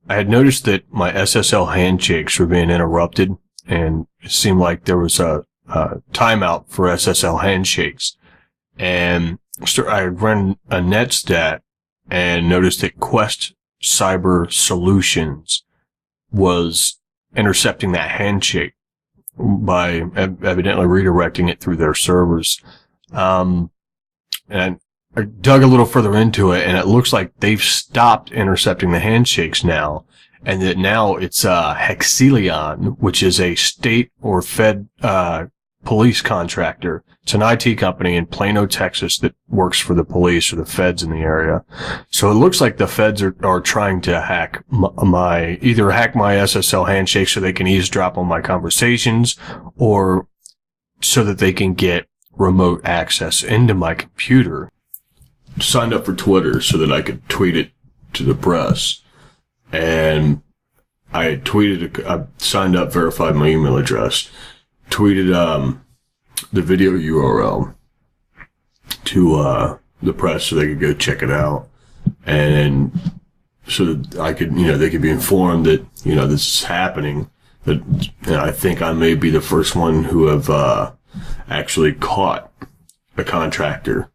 I had noticed that my SSL handshakes were being interrupted, and it seemed like there was a timeout for SSL handshakes. And so I ran a netstat and noticed that Quest Cyber Solutions was intercepting that handshake by evidently redirecting it through their servers. And I dug a little further into it, and it looks like they've stopped intercepting the handshakes now, and that now it's Hexelion, which is a state or fed police contractor. It's an IT company in Plano, Texas that works for the police or the feds in the area. So it looks like the feds are trying to hack either hack my SSL handshake so they can eavesdrop on my conversations, or so that they can get remote access into my computer. Signed up for Twitter so that I could tweet it to the press. And I signed up, verified my email address, tweeted the video URL to the press so they could go check it out, and so that I could, they could be informed that this is happening. That I think I may be the first one who have actually caught a contractor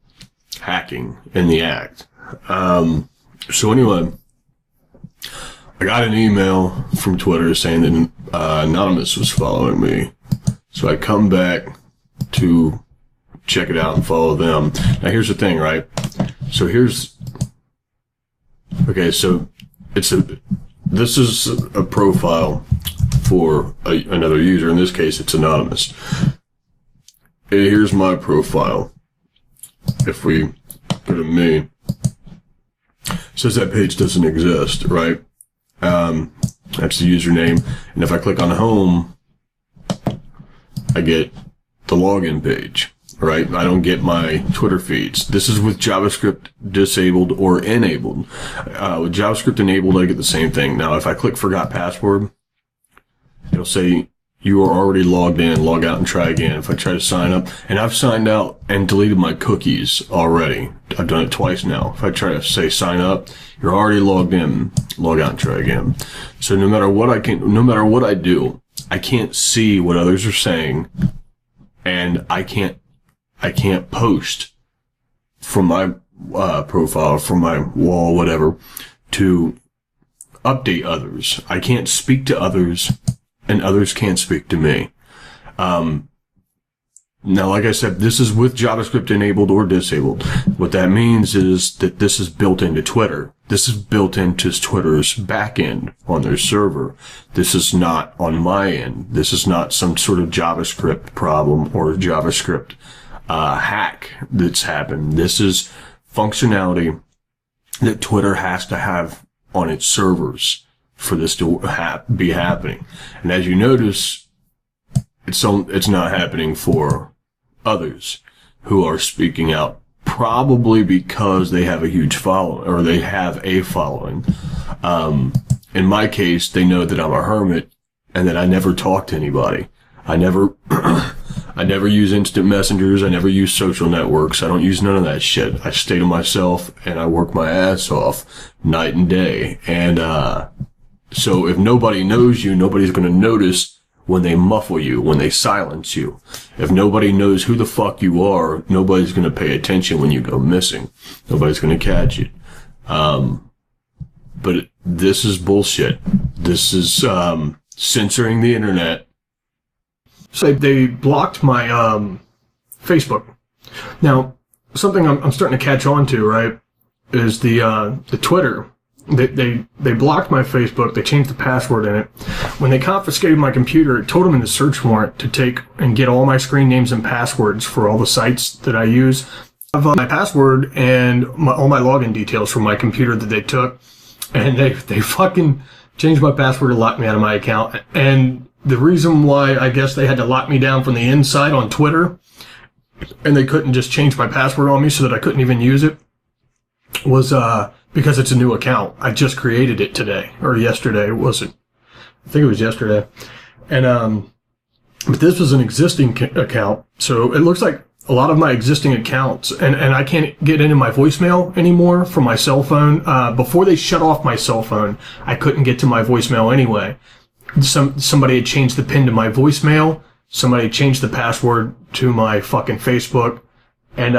hacking in the act. So anyway, I got an email from Twitter saying that Anonymous was following me. So I come back to check it out and follow them. Now here's the thing, right? So this is a profile for another user. In this case, it's Anonymous. Here's my profile. If we go to me, it says that page doesn't exist, right? That's the username. And if I click on home, I get the login page, right? I don't get my Twitter feeds. This is with JavaScript disabled or enabled. With JavaScript enabled, I get the same thing. Now, if I click forgot password, it'll say you are already logged in, log out and try again. If I try to sign up, and I've signed out and deleted my cookies already. I've done it twice now. If I try to say sign up, you're already logged in, log out and try again. So no matter what I do, I can't see what others are saying, and I can't post from my profile, from my wall, whatever, to update others. I can't speak to others, and others can't speak to me. Now, like I said, this is with JavaScript enabled or disabled. What that means is that this is built into Twitter. This is built into Twitter's backend on their server. This is not on my end. This is not some sort of JavaScript problem or JavaScript hack that's happened. This is functionality that Twitter has to have on its servers for this to be happening. And as you notice, it's not happening for others who are speaking out, probably because they have a huge following, or they have a following. In my case, they know that I'm a hermit and that I never talk to anybody. I never use instant messengers. I never use social networks. I don't use none of that shit. I stay to myself and I work my ass off night and day. And so if nobody knows you, nobody's going to notice when they muffle you, when they silence you. If nobody knows who the fuck you are, nobody's going to pay attention when you go missing. Nobody's going to catch it. But this is bullshit. This is censoring the internet. So they blocked my Facebook. Now, something I'm starting to catch on to, right, is the Twitter. They blocked my Facebook. They changed the password in it. When they confiscated my computer, it told them in the search warrant to take and get all my screen names and passwords for all the sites that I use. I have my password and all my login details from my computer that they took, and they fucking changed my password to lock me out of my account. And the reason why I guess they had to lock me down from the inside on Twitter, and they couldn't just change my password on me so that I couldn't even use it, was because it's a new account. I just created it today, or yesterday, was it? I think it was yesterday. And but this was an existing account, so it looks like a lot of my existing accounts, and I can't get into my voicemail anymore from my cell phone. Before they shut off my cell phone, I couldn't get to my voicemail anyway. Somebody had changed the PIN to my voicemail. Somebody changed the password to my fucking Facebook. And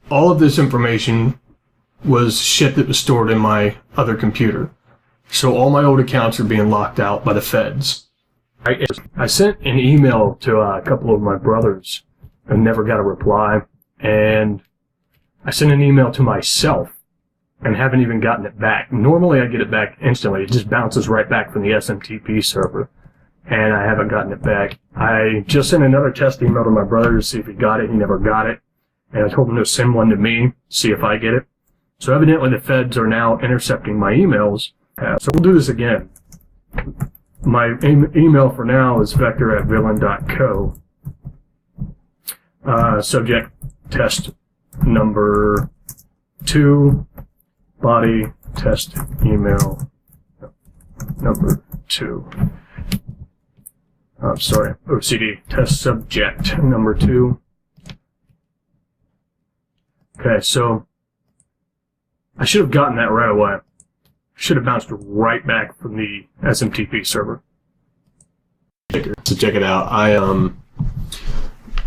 all of this information was shit that was stored in my other computer. So all my old accounts are being locked out by the feds. I sent an email to a couple of my brothers and never got a reply. And I sent an email to myself and haven't even gotten it back. Normally I get it back instantly. It just bounces right back from the SMTP server. And I haven't gotten it back. I just sent another test email to my brother to see if he got it. He never got it. And I told him to send one to me, see if I get it. So evidently the feds are now intercepting my emails. So we'll do this again. My email for now is vector@villain.co. Subject test number 2, body test email number 2. I'm sorry, OCD test subject number 2. Okay, so I should have gotten that right away. Should have bounced right back from the SMTP server. So check it out. I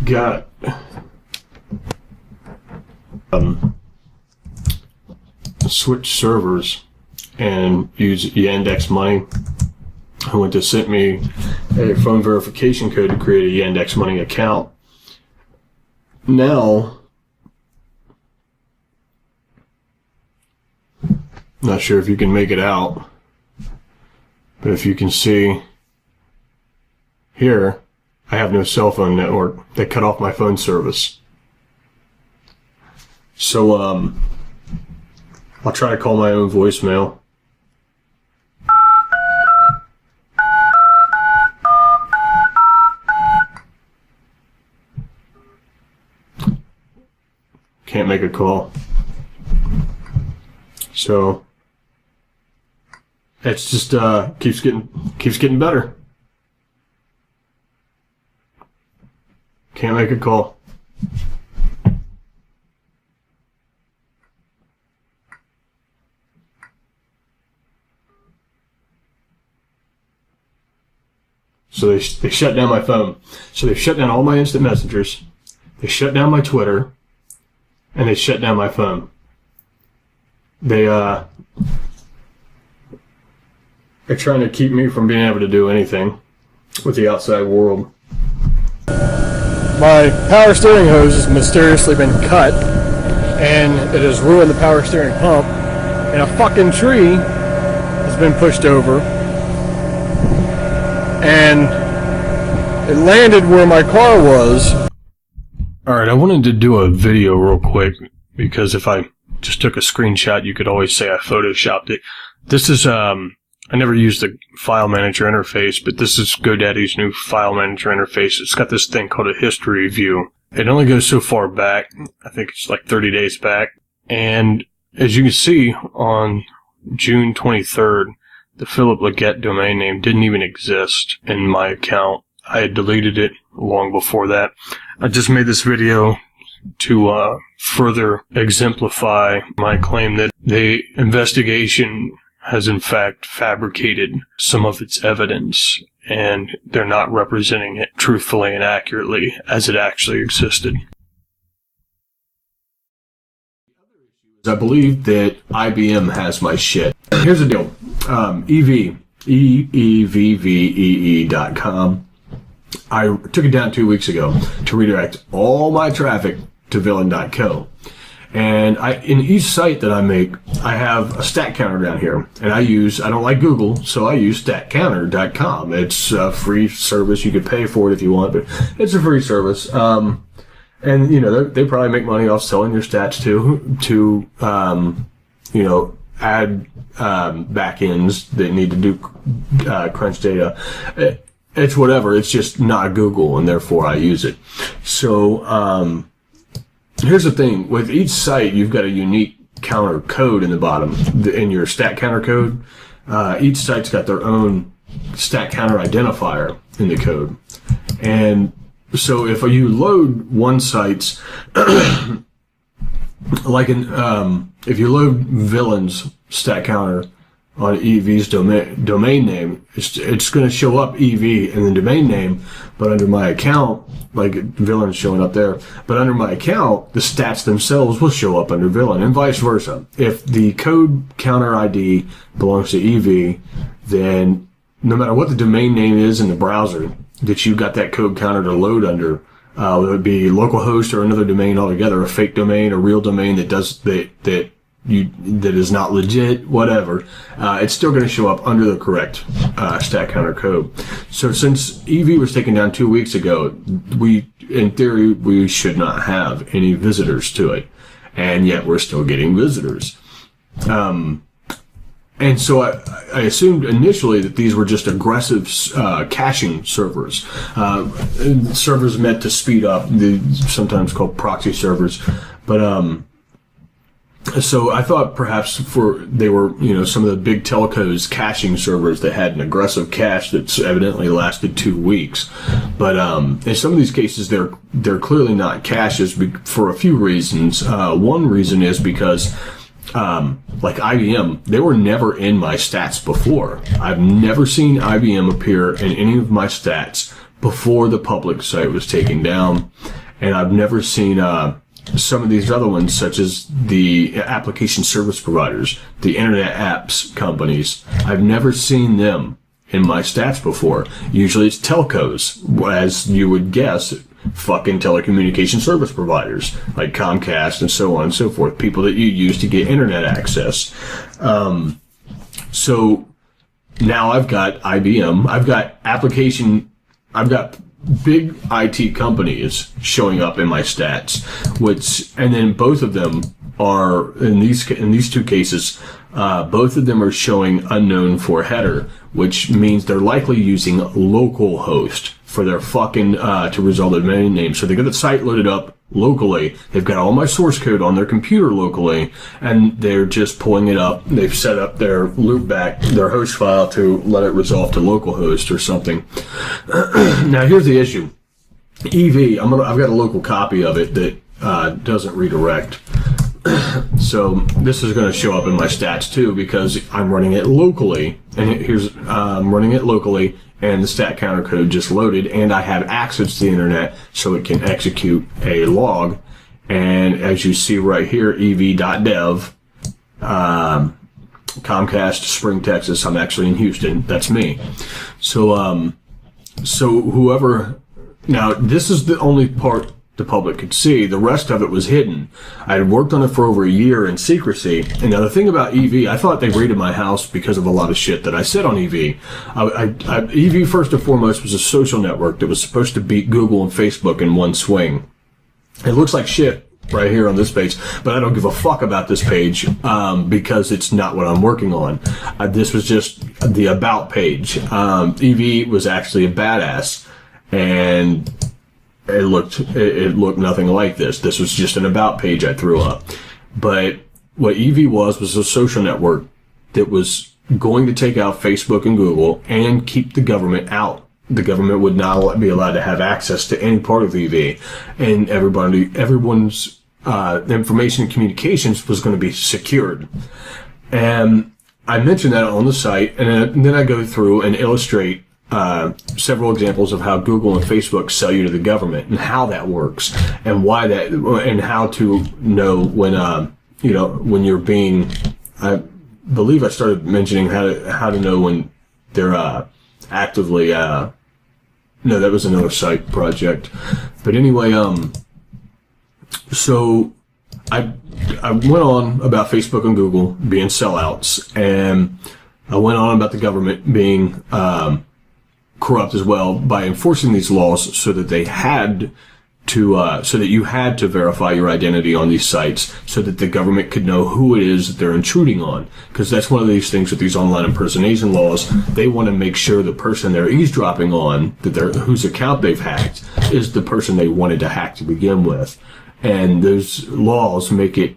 got switch servers and use Yandex Money. I went to send me a phone verification code to create a Yandex Money account. Now, not sure if you can make it out, but if you can see here, I have no cell phone network. They cut off my phone service. So, I'll try to call my own voicemail. Can't make a call. So it's just keeps getting better. Can't make a call. So they shut down my phone. So they shut down all my instant messengers. They shut down my Twitter, and they shut down my phone. They're trying to keep me from being able to do anything with the outside world. My power steering hose has mysteriously been cut, and it has ruined the power steering pump, and a fucking tree has been pushed over, and it landed where my car was. Alright, I wanted to do a video real quick, because if I just took a screenshot, you could always say I photoshopped it. This is, I never used the file manager interface, but this is GoDaddy's new file manager interface. It's got this thing called a history view. It only goes so far back. I think it's like 30 days back. And as you can see, on June 23rd, the Philip Leggett domain name didn't even exist in my account. I had deleted it long before that. I just made this video to further exemplify my claim that the investigation has in fact fabricated some of its evidence, and they're not representing it truthfully and accurately as it actually existed. I believe that IBM has my shit. Here's the deal. EEVVEE.com. I took it down 2 weeks ago to redirect all my traffic to villain.co. And in each site that I make, I have a stat counter down here. And I don't like Google, so I use statcounter.com. It's a free service. You could pay for it if you want, but it's a free service. And, you know, they probably make money off selling your stats to you know, add backends that need to do crunch data. It's whatever. It's just not Google, and therefore I use it. So, here's the thing. With each site, you've got a unique counter code in the bottom. In your stat counter code, each site's got their own stat counter identifier in the code. And So if you load one site's, like if you load Villain's stat counter on EV's domain name, it's going to show up EV in the domain name, but under my account, like Villain's showing up there, but under my account, the stats themselves will show up under Villain, and vice versa. If the code counter ID belongs to EV, then no matter what the domain name is in the browser that you got that code counter to load under, whether it be localhost or another domain altogether, a fake domain, a real domain that is not legit, whatever, it's still going to show up under the correct stat counter code. So since EV was taken down 2 weeks ago, in theory, we should not have any visitors to it, and yet we're still getting visitors. And so I assumed initially that these were just aggressive caching servers, servers meant to speed up, sometimes called proxy servers. But so I thought perhaps they were some of the big telcos caching servers that had an aggressive cache that's evidently lasted 2 weeks. But in some of these cases, they're clearly not caches for a few reasons. One reason is because like IBM, they were never in my stats before. I've never seen IBM appear in any of my stats before the public site was taken down. And I've never seen some of these other ones, such as the application service providers, the internet apps companies. I've never seen them in my stats before. Usually it's telcos, as you would guess, fucking telecommunication service providers like Comcast and so on and so forth, people that you use to get internet access. So now I've got IBM, I've got big IT companies showing up in my stats, and then both of them are in these two cases, both of them are showing unknown for header, which means they're likely using localhost for their fucking to resolve their domain name. So they got the site loaded up locally. They've got all my source code on their computer locally, and they're just pulling it up. They've set up their loopback, their host file, to let it resolve to localhost or something. Now here's the issue. EV, I've got a local copy of it that doesn't redirect. So this is going to show up in my stats too, because I'm running it locally, and I'm running it locally, and the stat counter code just loaded, and I have access to the internet so it can execute a log. And as you see right here, ev.dev, Comcast, Spring, Texas. I'm actually in Houston. That's me. So whoever, now this is the only part the public could see. The rest of it was hidden. I had worked on it for over a year in secrecy. And now the thing about EV, I thought they raided my house because of a lot of shit that I said on EV. EV, first and foremost, was a social network that was supposed to beat Google and Facebook in one swing. It looks like shit right here on this page, but I don't give a fuck about this page because it's not what I'm working on. This was just the about page. EV was actually a badass, and it looked nothing like this. This was just an about page I threw up. But what EV was a social network that was going to take out Facebook and Google and keep the government out. The government would not be allowed to have access to any part of EV, and everyone's information and communications was going to be secured. And I mentioned that on the site, and then I go through and illustrate several examples of how Google and Facebook sell you to the government and how that works, and why that, and how to know when when you're being. I believe I started mentioning how to know when they're actively. No, that was another site project, but anyway, so I went on about Facebook and Google being sellouts, and I went on about the government being corrupt as well by enforcing these laws so that they had to, so that you had to verify your identity on these sites so that the government could know who it is that they're intruding on. Because that's one of these things with these online impersonation laws. They want to make sure the person they're eavesdropping on, whose account they've hacked, is the person they wanted to hack to begin with. And those laws make it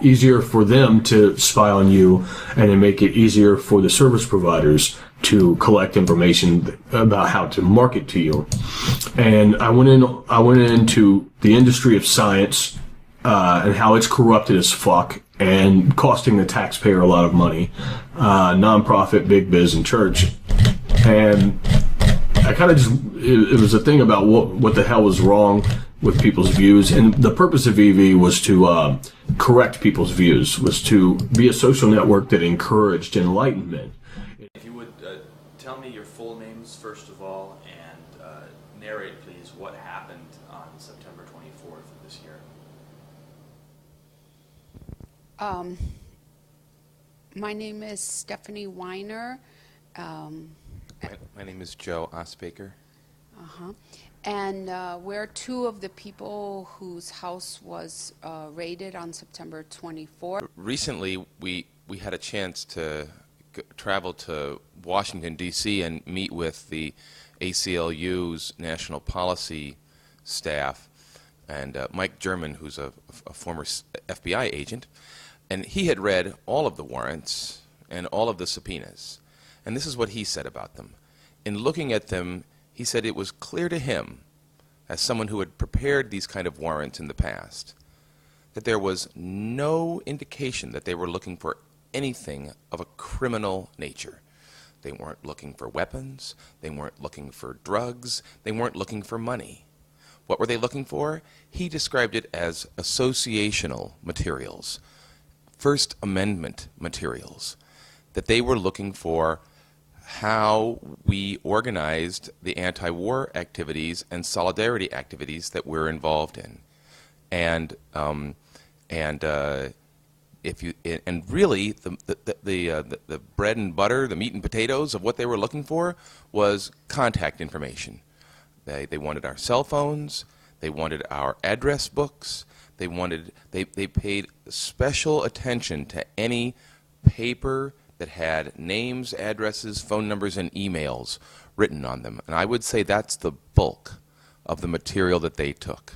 easier for them to spy on you, and they make it easier for the service providers to collect information about how to market to you. And I went into the industry of science, and how it's corrupted as fuck and costing the taxpayer a lot of money, nonprofit, big biz, and church. And I kind of just, it was a thing about what the hell was wrong with people's views. And the purpose of EV was to correct people's views, was to be a social network that encouraged enlightenment. If you would tell me your full names first of all, and narrate please what happened on September 24th of this year. My name is Stephanie Weiner. My name is Joe Osbaker. And we're two of the people whose house was raided on September 24th. Recently, we had a chance to travel to Washington, D.C. and meet with the ACLU's national policy staff and Mike German, who's a former FBI agent. And he had read all of the warrants and all of the subpoenas. And this is what he said about them. In looking at them, he said it was clear to him, as someone who had prepared these kind of warrants in the past, that there was no indication that they were looking for anything of a criminal nature. They weren't looking for weapons. They weren't looking for drugs. They weren't looking for money. What were they looking for? He described it as associational materials, First Amendment materials, that they were looking for how we organized the anti-war activities and solidarity activities that we're involved in, and really the bread and butter, the meat and potatoes of what they were looking for was contact information. They wanted our cell phones. They wanted our address books. They paid special attention to any paper that had names, addresses, phone numbers, and emails written on them. And I would say that's the bulk of the material that they took.